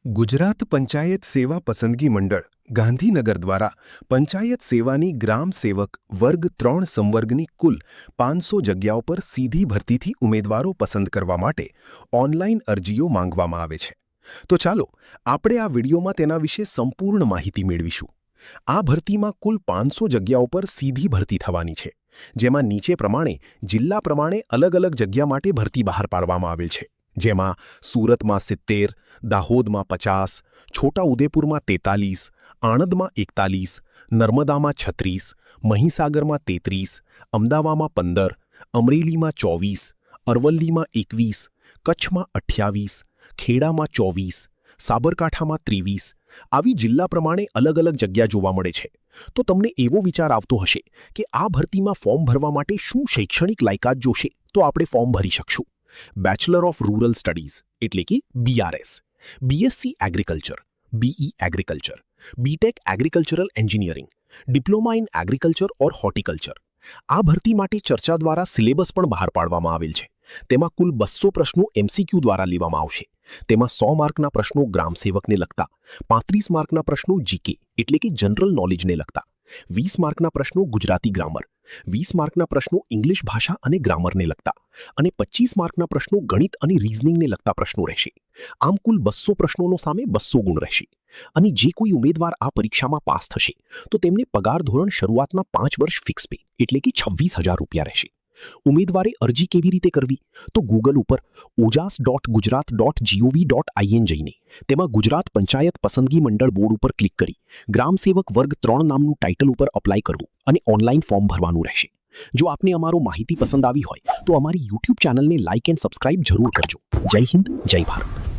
ગુજરાત પંચાયત સેવા પસંદગી મંડળ ગાંધીનગર દ્વારા પંચાયત સેવાની ગ્રામ સેવક વર્ગ 3 સંવર્ગની કુલ 500 જગ્યાઓ પર સીધી ભરતીથી ઉમેદવારો પસંદ કરવા માટે ઓનલાઈન અરજીઓ માંગવામાં આવે છે. તો ચાલો આપણે આ વિડીયોમાં તેના વિશે સંપૂર્ણ માહિતી મેળવીશું. આ ભરતીમાં કુલ 500 જગ્યાઓ પર સીધી ભરતી થવાની છે, જેમાં નીચે પ્રમાણે જિલ્લા પ્રમાણે અલગ અલગ જગ્યા માટે ભરતી બહાર પાડવામાં આવેલ છે, જેમાં સુરતમાં 70, દાહોદમાં 50, છોટાઉદેપુરમાં 43, આણંદમાં 41, નર્મદામાં 36, મહીસાગરમાં 33, અમદાવાદમાં 15, અમરેલીમાં 24, અરવલ્લીમાં 21, કચ્છમાં 28, ખેડામાં 24, સાબરકાંઠામાં 23 આવી જિલ્લા પ્રમાણે અલગ અલગ જગ્યા જોવા મળે છે. તો તમને એવો વિચાર આવતો હશે કે આ ભરતીમાં ફોર્મ ભરવા માટે શું શૈક્ષણિક લાયકાત જોશે, તો આપણે ફોર્મ ભરી શકશું. બેચલર ઓફ રૂરલ સ્ટડીઝ એટલે કે BRS, BSc agriculture, BE agriculture, BTech agricultural engineering, diploma in agriculture or horticulture. આ ભરતી માટે ચર્ચા દ્વારા સિલેબસ પણ બહાર પાડવામાં આવેલ છે. તેમાં કુલ 200 પ્રશ્નો MCQ દ્વારા લેવામાં આવશે. તેમાં 100 માર્કના પ્રશ્નો ગ્રામ સેવકને લગતા, 35 માર્કના પ્રશ્નો GK એટલે કે જનરલ નોલેજને લગતા, 20 માર્કના પ્રશ્નો ગુજરાતી ગ્રામર, 20 માર્કના પ્રશ્નો ઇંગ્લિશ ભાષા અને ગ્રામરને લગતા અને 25 માર્કના પ્રશ્નો ગણિત અને રીઝનિંગને લગતા પ્રશ્નો રહેશે. આમ કુલ 200 પ્રશ્નોનો સામે 200 ગુણ રહેશે. અને જે કોઈ ઉમેદવાર આ પરીક્ષામાં પાસ થશે તો તેમને પગાર ધોરણ શરૂઆતના 5 વર્ષ ફિક્સ પે એટલે કે 26,000 રૂપિયા રહેશે. ઉમેદવારે અરજી કેવી રીતે કરવી? તો ગૂગલ ઉપર ojas.gujarat.gov.in જઈને તેમાં ગુજરાત પંચાયત પસંદગી મંડળ બોર્ડ ઉપર ક્લિક કરી ગ્રામ સેવક વર્ગ 3 નામનું ટાઇટલ ઉપર અપ્લાય કરવું અને ઓનલાઈન ફોર્મ ભરવાનું રહેશે. જો આપને અમારો માહિતી પસંદ આવી હોય તો અમારી YouTube ચેનલને લાઇક એન્ડ સબસ્ક્રાઇબ જરૂર કરજો. જય હિન્દ, જય ભારત.